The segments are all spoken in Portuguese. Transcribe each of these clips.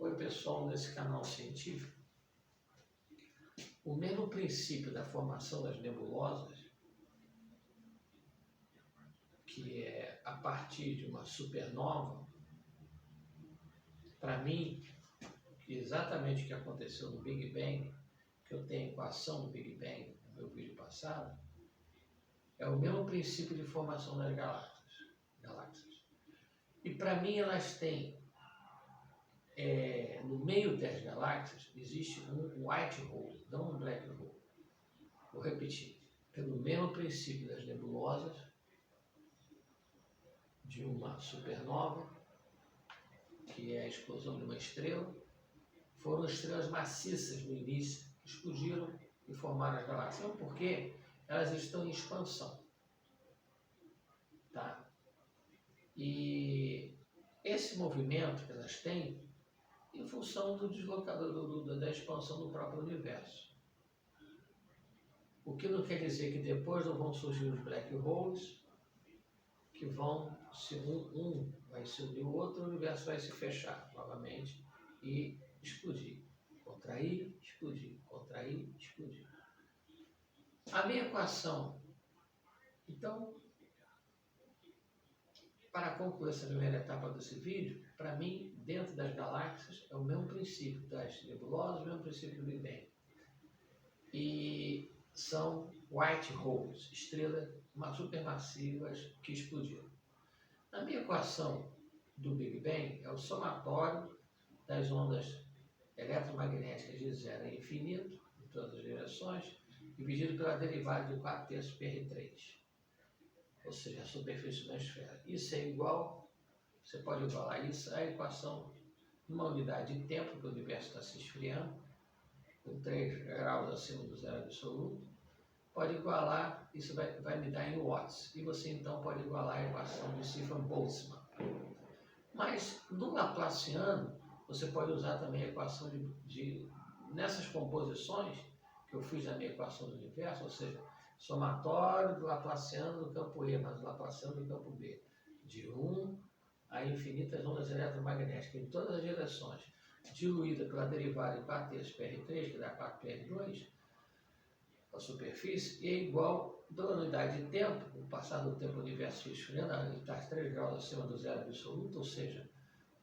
Oi pessoal desse canal científico. O mesmo princípio da formação das nebulosas, que é a partir de uma supernova, para mim, exatamente o que aconteceu no Big Bang, que eu tenho a equação do Big Bang no meu vídeo passado, é o mesmo princípio de formação das galáxias. E para mim elas têm, no meio das galáxias, existe um white hole, não um black hole. Vou repetir, pelo mesmo princípio das nebulosas, de uma supernova, que é a explosão de uma estrela, foram estrelas maciças no início, que explodiram e formaram as galáxias. Então, porque elas estão em expansão. Tá? E esse movimento que elas têm em função do deslocador da expansão do próprio universo. O que não quer dizer que depois não vão surgir os black holes, que vão, se um vai se unir o outro, o universo vai se fechar novamente e explodir. Contrair, explodir, contrair, explodir. A minha equação, então, para concluir essa primeira etapa desse vídeo, para mim, dentro das galáxias, é o mesmo princípio das nebulosas, o mesmo princípio do Big Bang. E são white holes, estrelas supermassivas que explodiram. Na minha equação do Big Bang, é o somatório das ondas eletromagnéticas de zero a infinito, em todas as direções, dividido pela derivada de 4/3 PR3. Ou seja, a superfície da esfera. Isso é igual, você pode igualar isso à equação de uma unidade de tempo, que o universo está se esfriando, com 3 graus acima do zero absoluto, pode igualar, isso vai me dar em watts, e você então pode igualar a equação de Stephan-Boltzmann. Mas no Laplaciano, você pode usar também a equação nessas composições que eu fiz na minha equação do universo, ou seja, somatório do Laplaciano do campo E, mas o Laplaciano do campo B, de 1 a infinitas ondas eletromagnéticas em todas as direções, diluída pela derivada de 4/3 PR3, que dá 4PR2, a superfície, e é igual da unidade de tempo, com o passar do tempo o universo esfriando, ele está 3 graus acima do zero absoluto, ou seja,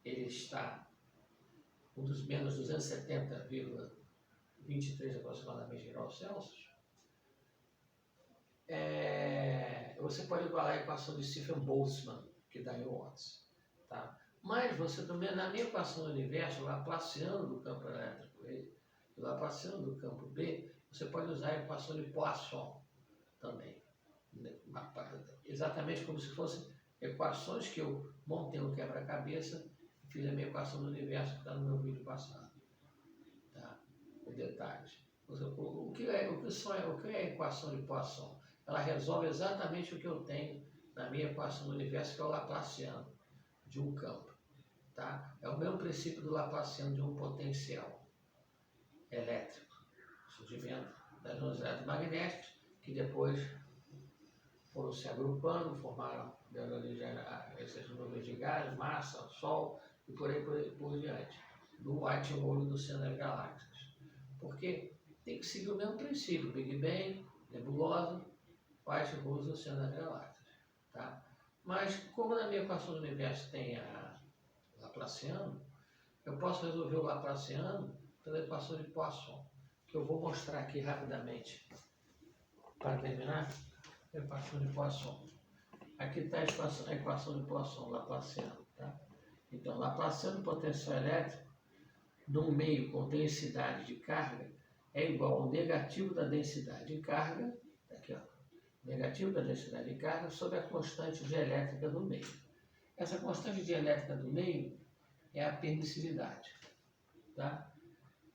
ele está um dos menos 270,23 aproximadamente graus Celsius. Você pode igualar a equação de Stephan-Boltzmann, que dá em watts. Tá? Mas você também, na minha equação do universo, Laplaciano do campo elétrico e Laplaciano do campo B, você pode usar a equação de Poisson também. Exatamente como se fossem equações que eu montei no quebra-cabeça e fiz a minha equação do universo, que está no meu vídeo passado. Tá? Com detalhes. O que é a equação de Poisson? Ela resolve exatamente o que eu tenho na minha equação do universo, que é o Laplaciano de um campo. Tá? É o mesmo princípio do Laplaciano de um potencial elétrico. Surgimento das ondas eletromagnéticas, que depois foram se agrupando, formaram essas nuvens de gás, massa, Sol, e por aí por diante, do white hole do centro das galáxias. Porque tem que seguir o mesmo princípio, Big Bang, nebulosa, white hole do centro das galáxias. Tá? Mas, como na minha equação do universo tem a Laplaciano, eu posso resolver o Laplaciano pela equação de Poisson, que eu vou mostrar aqui rapidamente. Para terminar, a equação de Poisson. Aqui está a equação de Poisson, Laplaciano. Tá? Então, Laplaciano potencial elétrico num meio com densidade de carga é igual ao negativo da densidade de carga, aqui ó, negativo da densidade de carga sobre a constante dielétrica do meio. Essa constante dielétrica do meio é a permissividade, tá?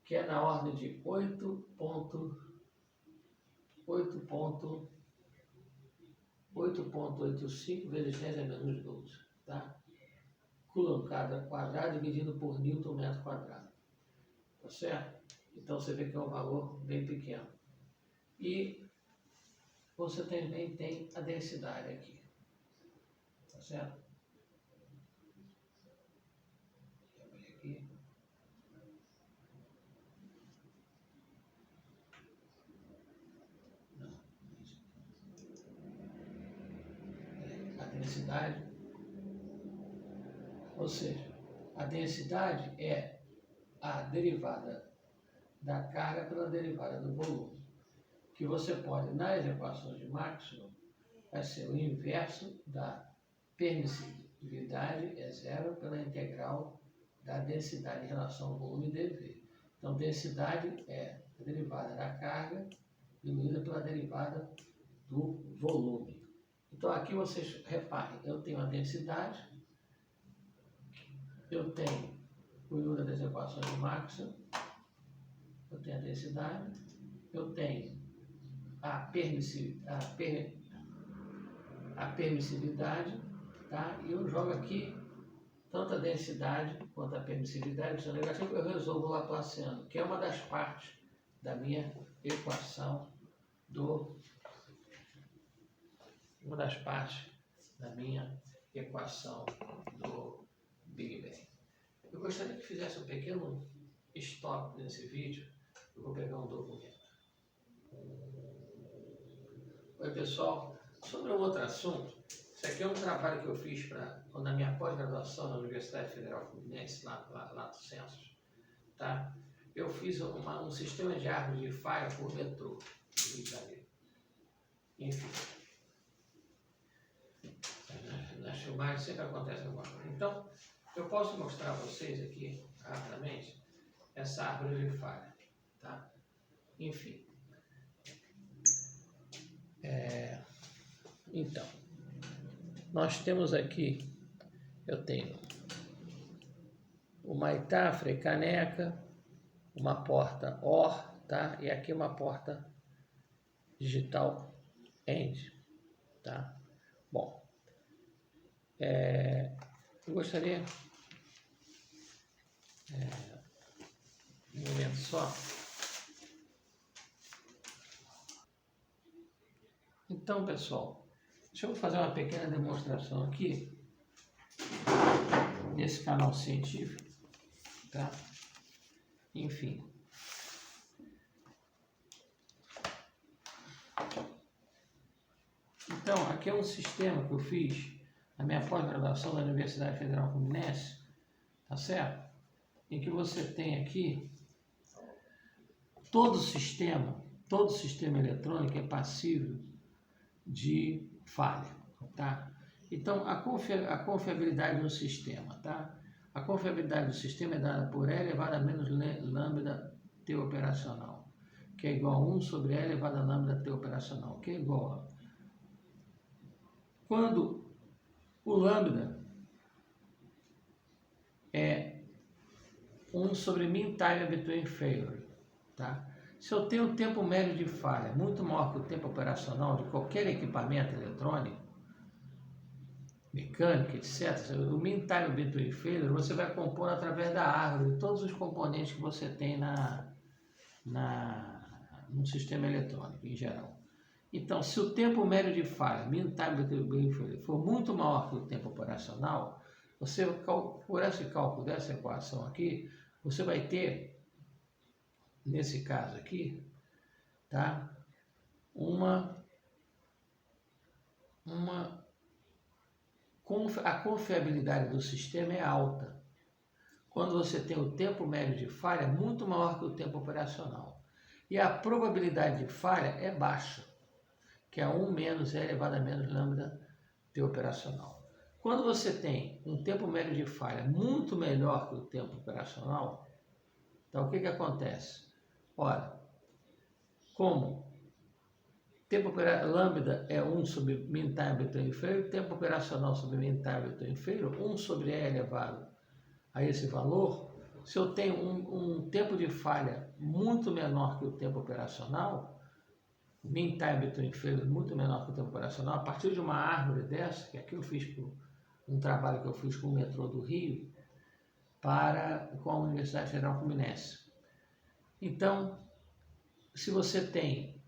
Que é na ordem de 8,85 vezes 10 a menos 12, tá? Coulomb quadrado dividido por Newton metro quadrado. Tá certo? Então você vê que é um valor bem pequeno. E você também tem a densidade aqui. Tá certo? Deixa eu abrir aqui. densidade, ou seja, a densidade é a derivada da carga pela derivada do volume, que você pode, nas equações de Maxwell, vai ser o inverso da permissividade, é zero, pela integral da densidade em relação ao volume dV. Então, densidade é a derivada da carga diluída pela derivada do volume. Então, aqui vocês reparem, eu tenho a densidade, eu tenho o número das equações de Maxwell, eu tenho a densidade, eu tenho a permissividade, tá? E eu jogo aqui tanto a densidade quanto a permissividade, se eu negativo, eu resolvo o Laplaciano, que é uma das partes da minha equação uma das partes da minha equação do Big Bang. Eu gostaria que fizesse um pequeno stop nesse vídeo. Eu vou pegar um documento. Oi, pessoal. Sobre um outro assunto, isso aqui é um trabalho que eu fiz na minha pós-graduação na Universidade Federal Fluminense, lá do Census, tá? Eu fiz um sistema de árvore de falha por metrô no Rio de Janeiro. Enfim, nas filmagens sempre acontece alguma coisa. Então, eu posso mostrar a vocês aqui, rapidamente, essa árvore de falha, tá? Enfim. Então, nós temos aqui, eu tenho uma Itá, Caneca, uma porta OR, tá? E aqui uma porta digital END, tá? Bom, eu gostaria, um momento só. Então, pessoal, deixa eu fazer uma pequena demonstração aqui, nesse canal científico, tá? Enfim. Então, aqui é um sistema que eu fiz na minha pós-graduação da Universidade Federal Fluminense, tá certo? Em que você tem aqui todo sistema eletrônico é passível de falha, tá? Então, a confiabilidade do sistema, tá? A confiabilidade do sistema é dada por E elevado a menos lambda T operacional, que é igual a 1 sobre E elevado a lambda T operacional, que é igual a... Quando o lambda é 1 sobre mean time between failure, tá? Se eu tenho um tempo médio de falha muito maior que o tempo operacional de qualquer equipamento eletrônico, mecânica, etc., o mean time between failure você vai compor através da árvore de todos os componentes que você tem no sistema eletrônico em geral. Então, se o tempo médio de falha, mean time between failure, for muito maior que o tempo operacional, você, por esse cálculo dessa equação aqui, você vai ter, nesse caso aqui, tá? A confiabilidade do sistema é alta quando você tem o tempo médio de falha muito maior que o tempo operacional. E a probabilidade de falha é baixa, que é 1 menos E elevado a menos lambda T operacional. Quando você tem um tempo médio de falha muito melhor que o tempo operacional, então o que acontece? Ora, como lambda é 1 sobre mean time between failure, tempo operacional sobre mean time between failure, 1 sobre E elevado a esse valor, se eu tenho um tempo de falha muito menor que o tempo operacional, mean time between failure muito menor que o tempo operacional, a partir de uma árvore dessa, que aqui eu fiz um trabalho que eu fiz com o metrô do Rio, com a Universidade Federal Fluminense. Então, se você tem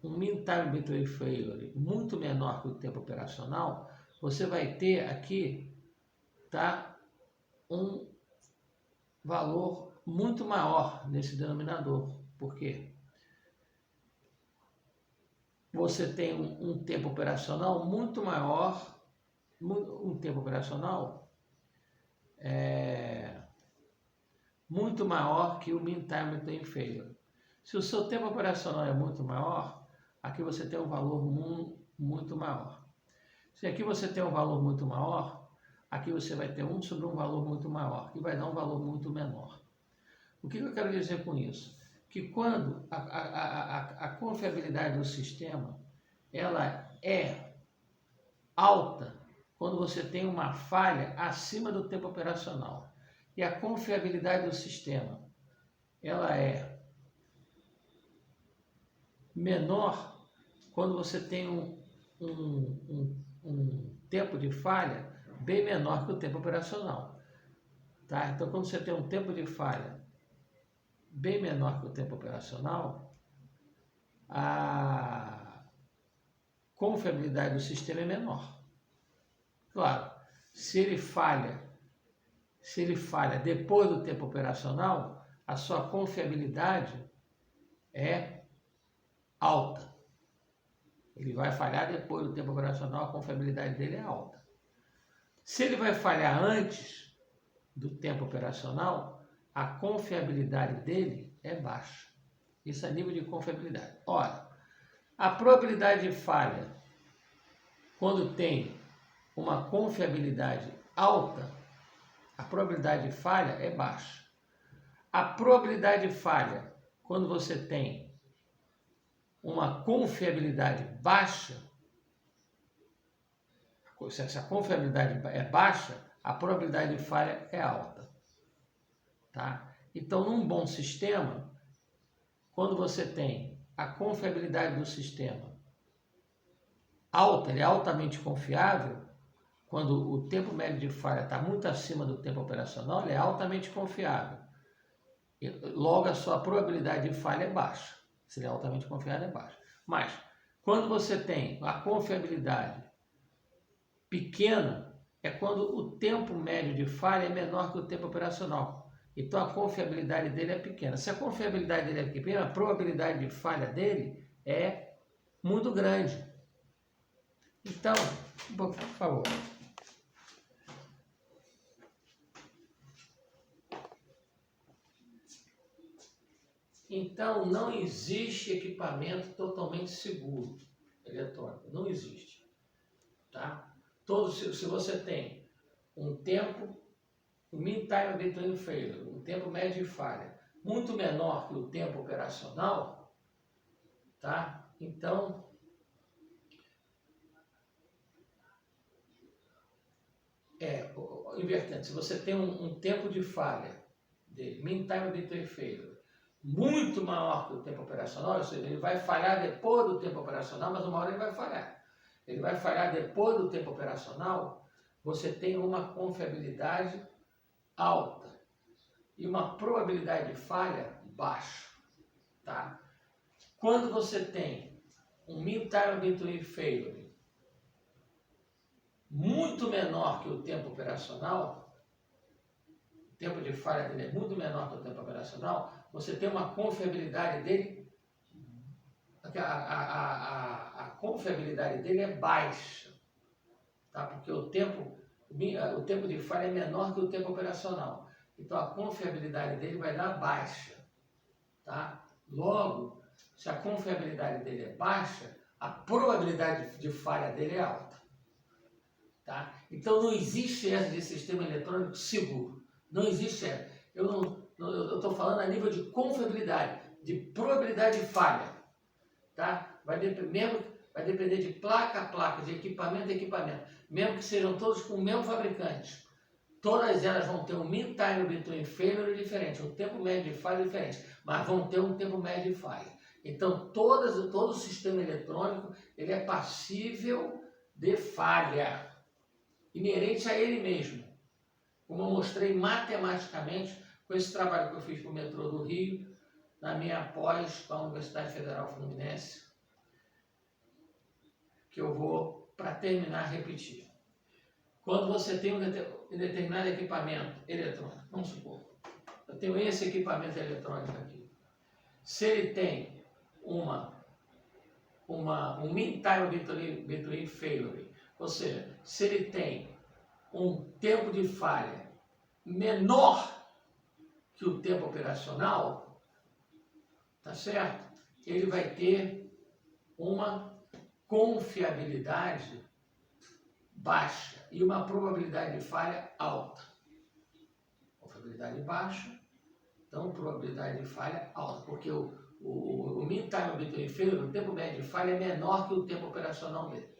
um mean time between failure muito menor que o tempo operacional, você vai ter aqui, tá, um valor muito maior nesse denominador. Por quê? Você tem um tempo operacional muito maior, um tempo operacional muito maior que o mean time between failure. Se o seu tempo operacional é muito maior, aqui você tem um valor muito maior. Se aqui você tem um valor muito maior, aqui você vai ter 1 sobre um valor muito maior, que vai dar um valor muito menor. O que eu quero dizer com isso? Que quando a confiabilidade do sistema ela é alta, quando você tem uma falha acima do tempo operacional, e a confiabilidade do sistema ela é menor quando você tem um tempo de falha bem menor que o tempo operacional. Tá? Então, quando você tem um tempo de falha bem menor que o tempo operacional, a confiabilidade do sistema é menor. Claro, se ele falha depois do tempo operacional, a sua confiabilidade é alta. Ele vai falhar depois do tempo operacional, a confiabilidade dele é alta. Se ele vai falhar antes do tempo operacional, a confiabilidade dele é baixa. Isso é nível de confiabilidade. Ora, a probabilidade de falha, quando tem uma confiabilidade alta, a probabilidade de falha é baixa. A probabilidade de falha, quando você tem uma confiabilidade baixa, se a confiabilidade é baixa, a probabilidade de falha é alta. Tá? Então, num bom sistema, quando você tem a confiabilidade do sistema alta, ele é altamente confiável, quando o tempo médio de falha está muito acima do tempo operacional, ele é altamente confiável. E, logo, a sua probabilidade de falha é baixa. Se ele é altamente confiável, é baixa. Mas, quando você tem a confiabilidade pequena, é quando o tempo médio de falha é menor que o tempo operacional. Então, a confiabilidade dele é pequena. Se a confiabilidade dele é pequena, a probabilidade de falha dele é muito grande. Então, por favor. Então, não existe equipamento totalmente seguro eletrônico. Não existe. Tá? Se você tem um tempo, o mean time between failure, um tempo médio de falha, muito menor que o tempo operacional, tá? Então, invertendo, se você tem um tempo de falha, de mean time between failure, muito maior que o tempo operacional, ou seja, ele vai falhar depois do tempo operacional, mas uma hora ele vai falhar. Ele vai falhar depois do tempo operacional, você tem uma confiabilidade alta e uma probabilidade de falha baixa. Tá? Quando você tem um mean time between failure muito menor que o tempo operacional, o tempo de falha dele é muito menor que o tempo operacional, você tem uma confiabilidade dele, a confiabilidade dele é baixa, tá? Porque o tempo de falha é menor que o tempo operacional. Então, a confiabilidade dele vai dar baixa. Tá? Logo, se a confiabilidade dele é baixa, a probabilidade de falha dele é alta. Tá? Então, não existe essa de sistema eletrônico seguro. Não existe essa. Eu estou falando a nível de confiabilidade, de probabilidade de falha. Tá? Vai depender de placa a placa, de equipamento a equipamento. Mesmo que sejam todos com o mesmo fabricante. Todas elas vão ter um mean time between failure diferente, um tempo médio de falha diferente, mas vão ter um tempo médio de falha. Então, todo o sistema eletrônico ele é passível de falha, inerente a ele mesmo. Como eu mostrei matematicamente com esse trabalho que eu fiz para o metrô do Rio, na minha pós com a Universidade Federal Fluminense, que eu vou, para terminar, repetir. Quando você tem um determinado equipamento eletrônico, vamos supor, eu tenho esse equipamento eletrônico aqui. Se ele tem um mean time between failure Ou seja, se ele tem um tempo de falha menor que o tempo operacional, tá certo? Ele vai ter uma confiabilidade baixa e uma probabilidade de falha alta. Confiabilidade baixa, então probabilidade de falha alta, porque o mean time between failure, o tempo médio de falha é menor que o tempo operacional dele.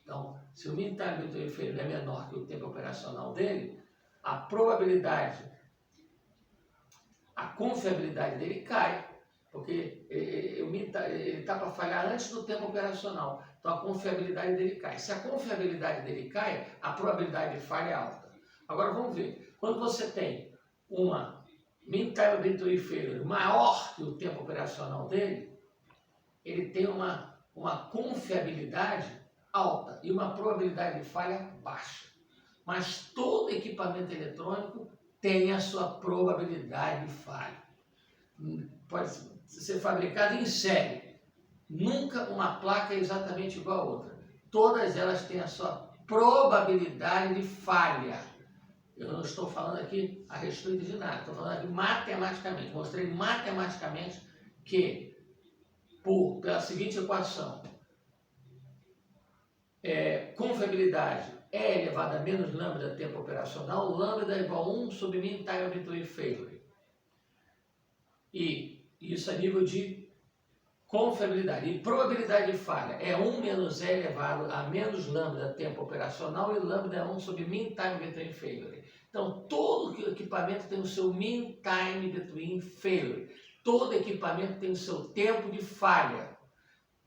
Então, se o mean time between failure é menor que o tempo operacional dele, a probabilidade, a confiabilidade dele cai, porque ele está para falhar antes do tempo operacional. Então, a confiabilidade dele cai. Se a confiabilidade dele cai, a probabilidade de falha é alta. Agora, vamos ver. Quando você tem uma mean time between failure maior que o tempo operacional dele, ele tem uma confiabilidade alta e uma probabilidade de falha baixa. Mas todo equipamento eletrônico tem a sua probabilidade de falha. Pode ser fabricado em série. Nunca uma placa é exatamente igual a outra. Todas elas têm a sua probabilidade de falha. Eu não estou falando aqui a respeito de nada, estou falando aqui matematicamente. Mostrei matematicamente que, pela seguinte equação, confiabilidade é elevada a menos lambda tempo operacional, lambda é igual a 1 sobre mean time between failure. E isso a nível de confiabilidade. E probabilidade de falha é 1 menos E elevado a menos lambda tempo operacional e lambda é 1 sobre mean time between failure. Então, todo equipamento tem o seu mean time between failure. Todo equipamento tem o seu tempo de falha.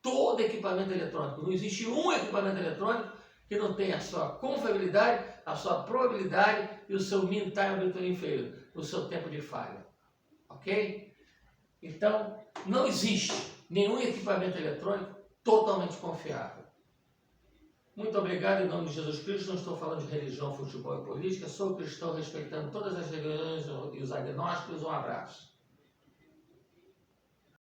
Todo equipamento eletrônico. Não existe um equipamento eletrônico que não tenha a sua confiabilidade, a sua probabilidade e o seu mean time between failure, o seu tempo de falha. Ok? Então, não existe nenhum equipamento eletrônico totalmente confiável. Muito obrigado em nome de Jesus Cristo. Não estou falando de religião, futebol e política. Sou cristão respeitando todas as religiões e os agnósticos. Um abraço.